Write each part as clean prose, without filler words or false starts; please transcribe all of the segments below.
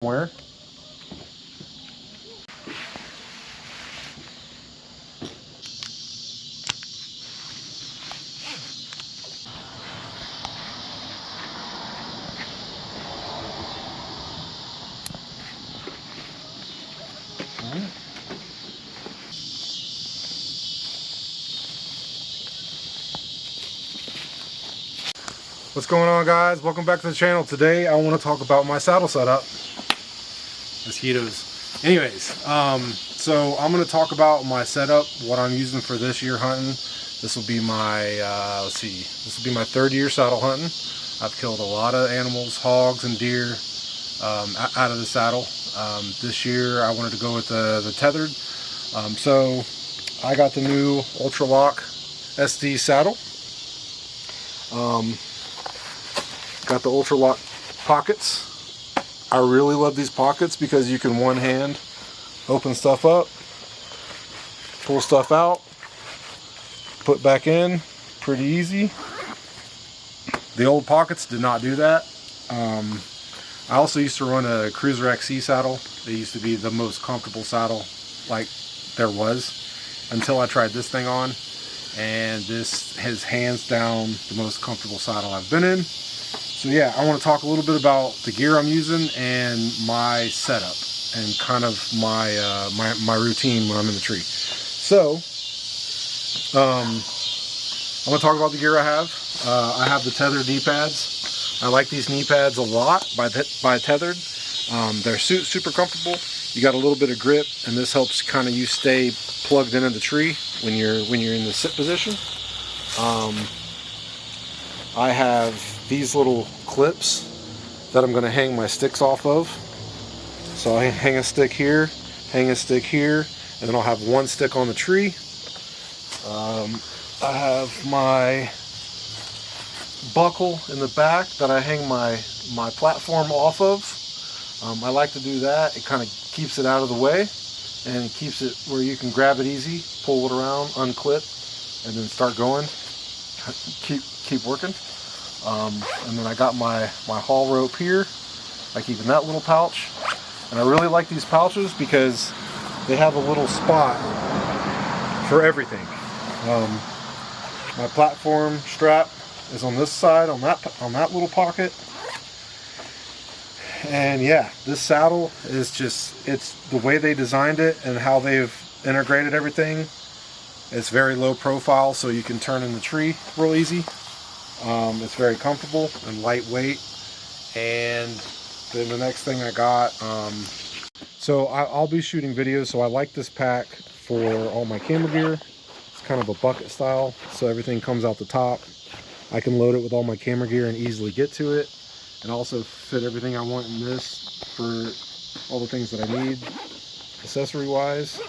Where? What's going on, guys? Welcome back to the channel. Today I want to talk about my saddle setup. Mosquitoes. Anyways, so I'm going to talk about my setup, what I'm using for this year hunting. This will be my, this will be my third year saddle hunting. I've killed a lot of animals, hogs and deer out of the saddle. This year I wanted to go with the Tethrd. So I got the new Ultra Lock SD saddle. Got the Ultra Lock pockets. I really love these pockets because you can one hand open stuff up, pull stuff out, put back in, pretty easy. The old pockets did not do that. I also used to run a Cruiser XC saddle. It used to be the most comfortable saddle like there was until I tried this thing on, and this is hands down the most comfortable saddle I've been in. So yeah, I want to talk a little bit about the gear I'm using and my setup and kind of my my routine when I'm in the tree. So I'm going to talk about the gear I have. I have the Tethrd knee pads. I like these knee pads a lot by Tethrd. They're super comfortable. You got a little bit of grip, and this helps kind of you stay plugged into the tree when you're in the sit position. I have these little clips that I'm going to hang my sticks off of. So I hang a stick here, hang a stick here, and then I'll have one stick on the tree. I have my buckle in the back that I hang my platform off of. I like to do that. It kind of keeps it out of the way and it keeps it where you can grab it easy, pull it around, unclip, and then start going. Keep working. And then I got my haul rope here. I keep in that little pouch. And I really like these pouches because they have a little spot for everything. My platform strap is on this side, on that little pocket. And yeah, this saddle is just, it's the way they designed it and how they've integrated everything. It's very low profile, so you can turn in the tree real easy. It's very comfortable and lightweight. And then the next thing I got, so I'll be shooting videos, so I like this pack for all my camera gear. It's kind of a bucket style, so everything comes out the top. I can load it with all my camera gear and easily get to it, and also fit everything I want in this for all the things that I need accessory wise.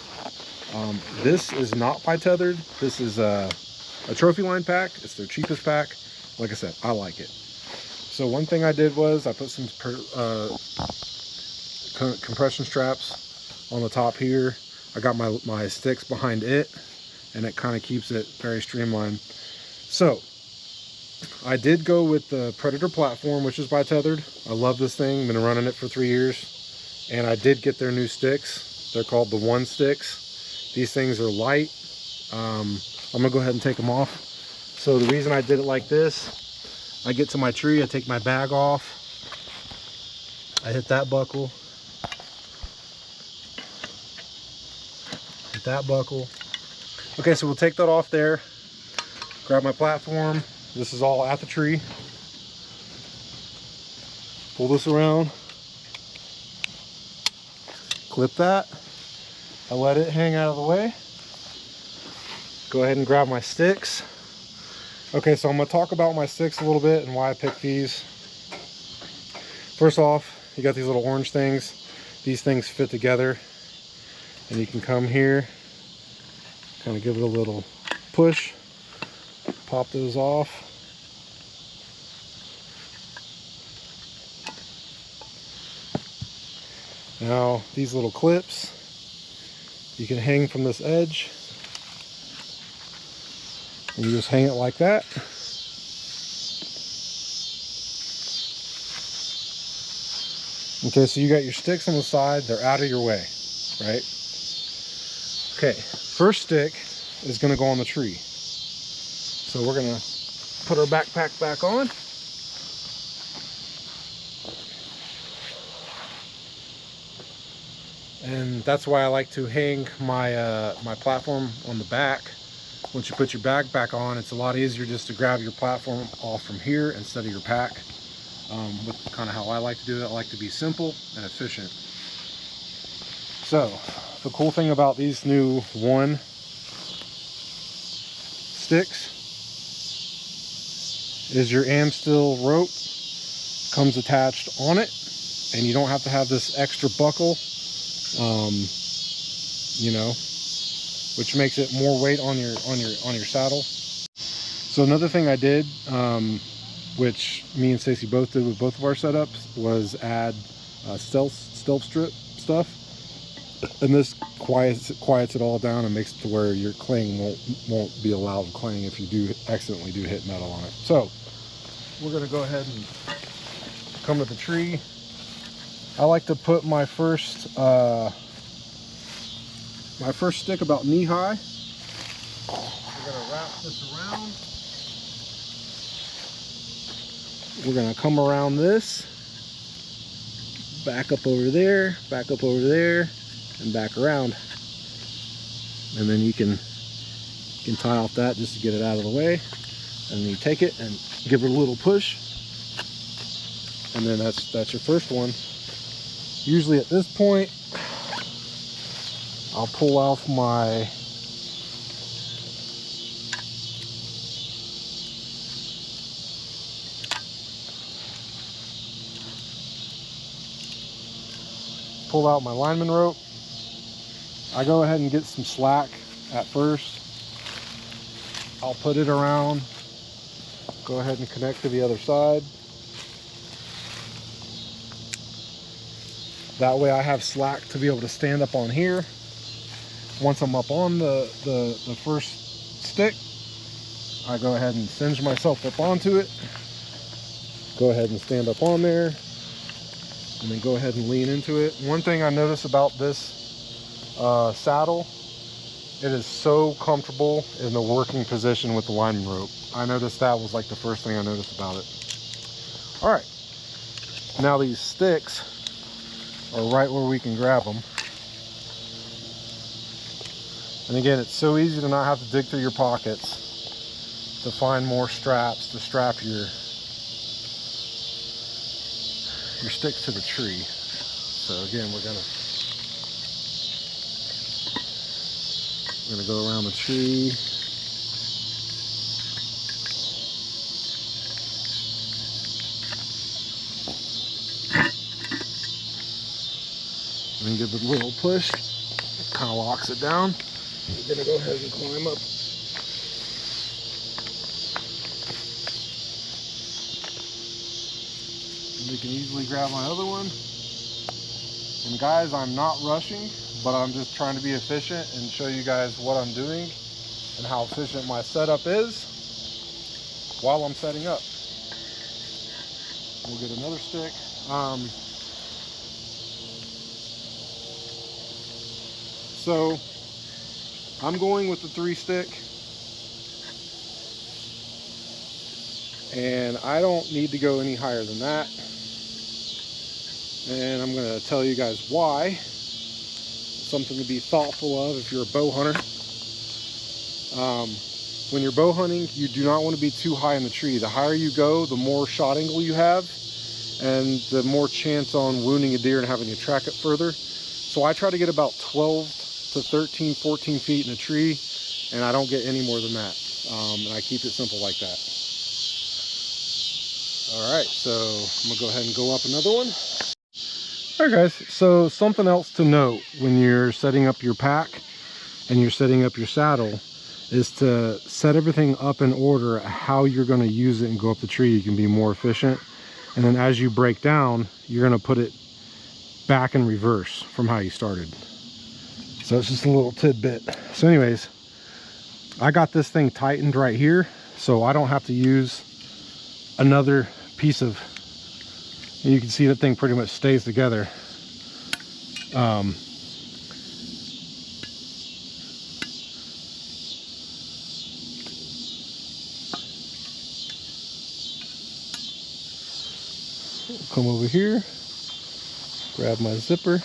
This is not by Tethrd. This is a trophy line pack. It's their cheapest pack. Like I said, I like it. So one thing I did was I put some compression straps on the top here. I got my sticks behind it, and it kind of keeps it very streamlined. So I did go with the Predator platform, which is by Tethrd. I love this thing. Been running it for 3 years, and I did get their new sticks. They're called the One Sticks. These things are light. I'm gonna go ahead and take them off. So the reason I did it like this, I get to my tree, I take my bag off, I hit that buckle, hit that buckle. Okay, so we'll take that off there, grab my platform. This is all at the tree. Pull this around, clip that. I let it hang out of the way. Go ahead and grab my sticks. Okay, so I'm going to talk about my sticks a little bit and why I picked these. First off, you got these little orange things. These things fit together, and you can come here, kind of give it a little push, pop those off. Now, these little clips, you can hang from this edge. And you just hang it like that. Okay, so you got your sticks on the side, they're out of your way, right? Okay, first stick is gonna go on the tree. So we're gonna put our backpack back on. And that's why I like to hang my my platform on the back. Once you put your bag back on, it's a lot easier just to grab your platform off from here instead of your pack. With kind of how I like to do it, I like to be simple and efficient. So the cool thing about these new one sticks is your Amstel rope comes attached on it, and you don't have to have this extra buckle, you know, which makes it more weight on your saddle. So another thing I did, which me and Stacy both did with both of our setups, was add stealth strip stuff, and this quiets it all down and makes it to where your cling won't be a loud clang if you do accidentally hit metal on it. So we're gonna go ahead and come to the tree. I like to put my first stick about knee high. We're gonna wrap this around. We're gonna come around this, back up over there, and back around. And then you can tie off that just to get it out of the way. And then you take it and give it a little push. And then that's your first one. Usually at this point, I'll pull off my lineman rope. I go ahead and get some slack at first. I'll put it around, go ahead and connect to the other side. That way I have slack to be able to stand up on here. Once I'm up on the first stick, I go ahead and singe myself up onto it. Go ahead and stand up on there, and then go ahead and lean into it. One thing I notice about this saddle, it is so comfortable in the working position with the lineman rope. I noticed that was like the first thing I noticed about it. All right, now these sticks are right where we can grab them. And again, it's so easy to not have to dig through your pockets to find more straps to strap your sticks to the tree. So again, we're gonna go around the tree. And then give it a little push. It kind of locks it down. We're gonna go ahead and climb up. And we can easily grab my other one. And guys, I'm not rushing, but I'm just trying to be efficient and show you guys what I'm doing and how efficient my setup is while I'm setting up. We'll get another stick. So I'm going with the 3 stick, and I don't need to go any higher than that. And I'm going to tell you guys why. Something to be thoughtful of if you're a bow hunter. When you're bow hunting, you do not want to be too high in the tree. The higher you go, the more shot angle you have, and the more chance on wounding a deer and having to track it further. So I try to get about 12 to 13, 14 feet in a tree, and I don't get any more than that. And I keep it simple like that. All right, so I'm gonna go ahead and go up another one. All right, guys, so something else to note when you're setting up your pack and you're setting up your saddle is to set everything up in order how you're gonna use it and go up the tree. You can be more efficient. And then as you break down, you're gonna put it back in reverse from how you started. So it's just a little tidbit. So anyways, I got this thing tightened right here, so I don't have to use another piece of And you can see that thing pretty much stays together. Come over here, grab my zipper.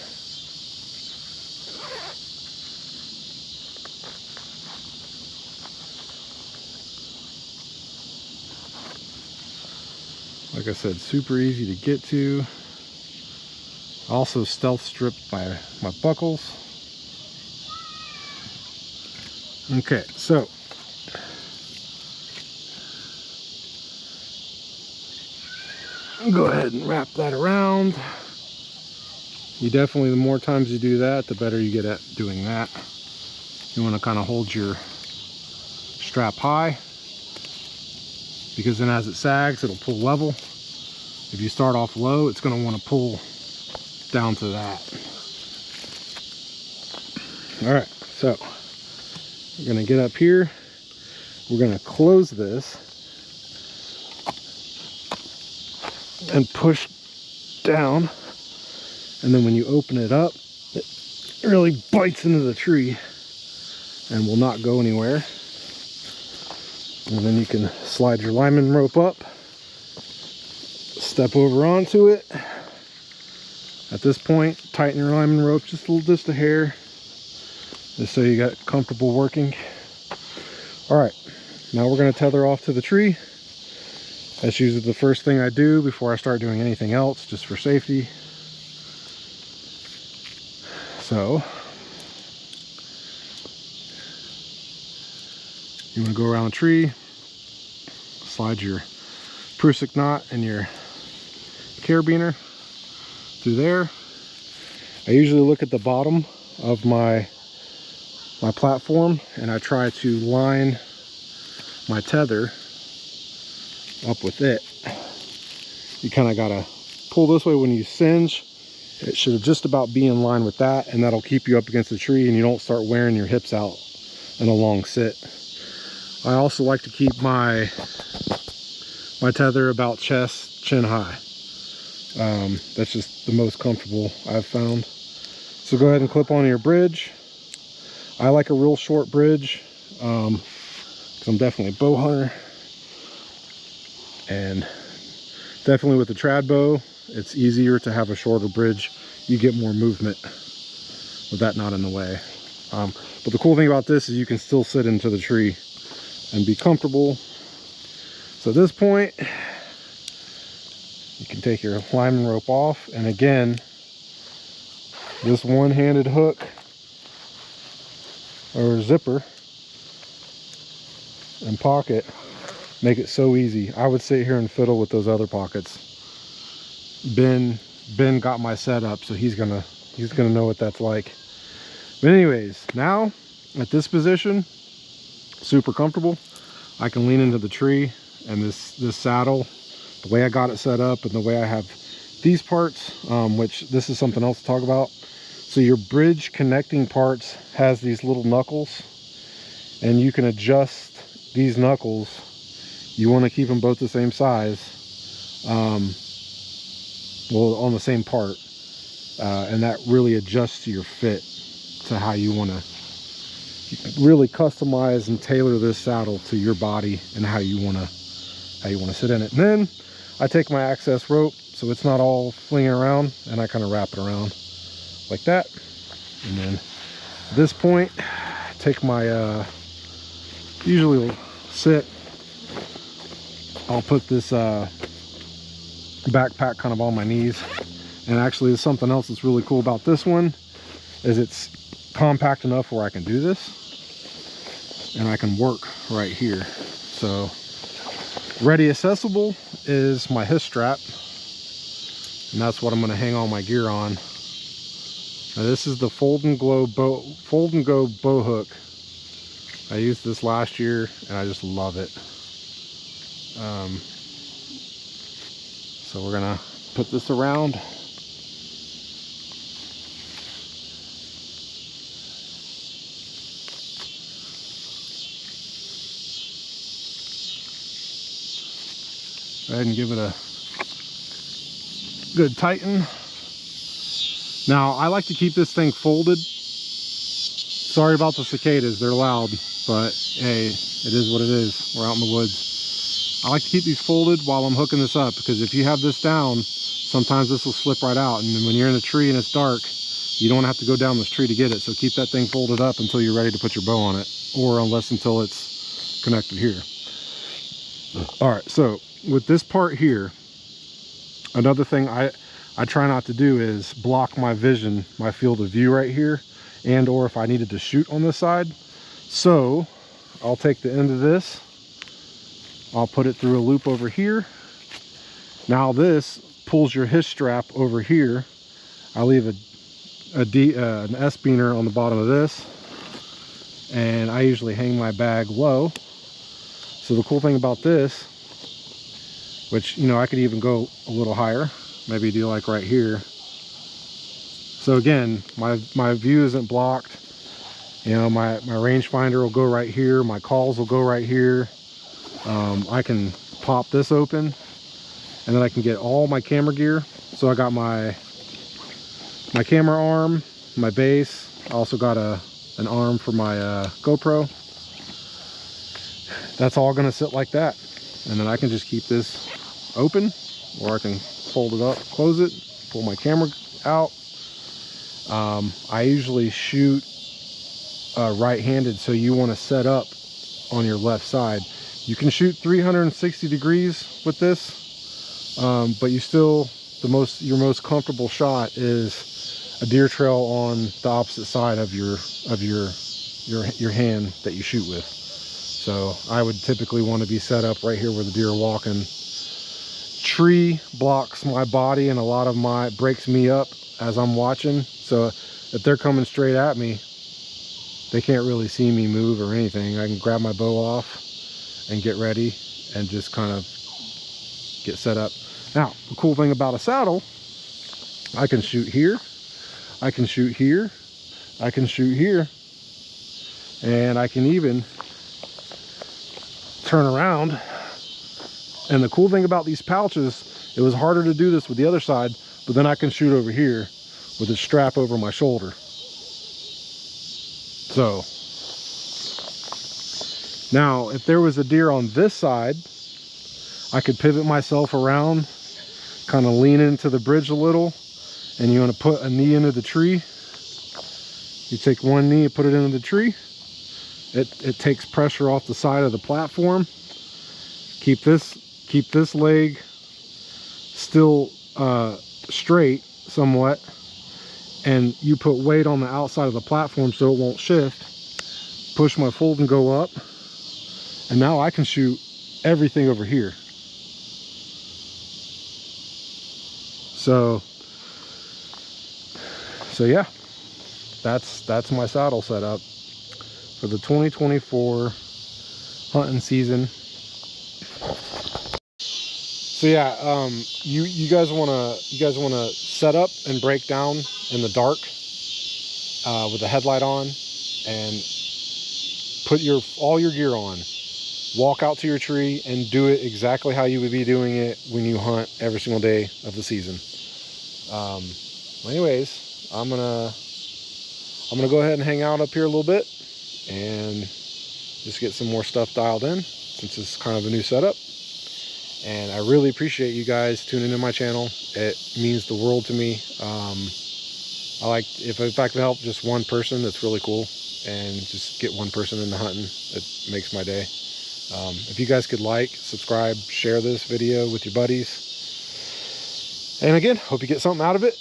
Like I said, super easy to get to. Also stealth stripped my buckles. Okay, so go ahead and wrap that around. You definitely, the more times you do that, the better you get at doing that. You want to kind of hold your strap high, because then as it sags, it'll pull level. If you start off low, it's going to want to pull down to that. All right, so we're going to get up here. We're going to close this and push down, and then when you open it up, it really bites into the tree and will not go anywhere. And then you can slide your lineman rope up, step over onto it. At this point, tighten your lineman rope just a hair, just so you got comfortable working. All right, now we're going to tether off to the tree. That's usually the first thing I do before I start doing anything else, just for safety. So you want to go around the tree, slide your prusik knot and your carabiner through there. I usually look at the bottom of my platform, and I try to line my tether up with it. You kind of gotta pull this way when you singe. It should just about be in line with that, and that'll keep you up against the tree and you don't start wearing your hips out in a long sit. I also like to keep my tether about chest, chin high. That's just the most comfortable I've found. So go ahead and clip on your bridge. I like a real short bridge, because I'm definitely a bow hunter. And definitely with the trad bow, it's easier to have a shorter bridge. You get more movement with that not in the way. But the cool thing about this is you can still sit into the tree and be comfortable. So at this point, you can take your lineman rope off, and again, this one-handed hook or zipper and pocket make it so easy. I would sit here and fiddle with those other pockets. Ben got my setup, so he's gonna know what that's like. But anyways, now at this position, super comfortable. I can lean into the tree, and this saddle, the way I got it set up and the way I have these parts, which this is something else to talk about. So your bridge connecting parts has these little knuckles, and you can adjust these knuckles. You want to keep them both the same size, well, on the same part, and that really adjusts your fit to how you want to really customize and tailor this saddle to your body and how you want to sit in it. And then I take my access rope, so it's not all flinging around, and I kind of wrap it around like that. And then at this point, take my usually will sit, I'll put this backpack kind of on my knees. And actually, there's something else that's really cool about this one, is it's compact enough where I can do this and I can work right here. So ready accessible is my hip strap, and that's what I'm going to hang all my gear on. Now this is the Fold and Go bow hook. I used this last year and I just love it. So we're gonna put this around. Go ahead and give it a Good tighten. Now I like to keep this thing folded. Sorry about the cicadas, they're loud, but hey, it is what it is. We're out in the woods. I like to keep these folded while I'm hooking this up, because if you have this down, sometimes this will slip right out, and when you're in a tree and it's dark, you don't have to go down this tree to get it. So keep that thing folded up until you're ready to put your bow on it, or until it's connected here. All right, so with this part here, another thing I try not to do is block my vision, my field of view right here, and or if I needed to shoot on this side. So I'll take the end of this, I'll put it through a loop over here. Now this pulls your hitch strap over here. I leave an S-beaner on the bottom of this, and I usually hang my bag low. So the cool thing about this, which, you know, I could even go a little higher, maybe do like right here. So again, my view isn't blocked. You know, my rangefinder will go right here, my calls will go right here. I can pop this open, and then I can get all my camera gear. So I got my camera arm, my base. I also got an arm for my GoPro. That's all gonna sit like that, and then I can just keep this open, or I can fold it up, close it, pull my camera out. I usually shoot right-handed, so you want to set up on your left side. You can shoot 360 degrees with this, but you still, your most comfortable shot is a deer trail on the opposite side of your hand that you shoot with. So I would typically want to be set up right here where the deer are walking. Tree blocks my body, and a lot of breaks me up as I'm watching. So if they're coming straight at me, they can't really see me move or anything. I can grab my bow off and get ready and just kind of get set up. Now, the cool thing about a saddle, I can shoot here, I can shoot here, I can shoot here, and I can even turn around. And the cool thing about these pouches, it was harder to do this with the other side, but then I can shoot over here with a strap over my shoulder. So now if there was a deer on this side, I could pivot myself around, kind of lean into the bridge a little, and you want to put a knee into the tree. You take one knee and put it into the tree. It takes pressure off the side of the platform. Keep this leg still straight somewhat, and you put weight on the outside of the platform so it won't shift. Push my fold and go up, and now I can shoot everything over here. So yeah, that's my saddle setup for the 2024 hunting season. So yeah, you guys wanna set up and break down in the dark with the headlight on, and put all your gear on. Walk out to your tree and do it exactly how you would be doing it when you hunt every single day of the season. Anyways, I'm gonna go ahead and hang out up here a little bit and just get some more stuff dialed in, since it's kind of a new setup. And I really appreciate you guys tuning into my channel. It means the world to me. I like, if I can help just one person, that's really cool. And just get one person into hunting, it makes my day. If you guys could like, subscribe, share this video with your buddies. And again, hope you get something out of it.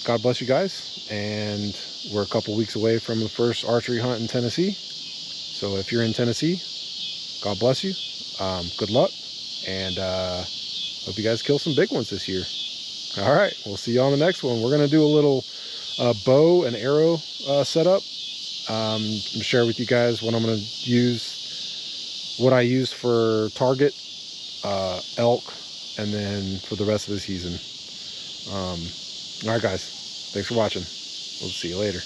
God bless you guys. And we're a couple weeks away from the first archery hunt in Tennessee. So if you're in Tennessee, God bless you. Good luck, and hope you guys kill some big ones this year. All right, we'll see you on the next one. We're gonna do a little bow and arrow setup. I'm gonna share with you guys what I'm gonna use, what I use for target, elk, and then for the rest of the season. All right, guys, thanks for watching. We'll see you later.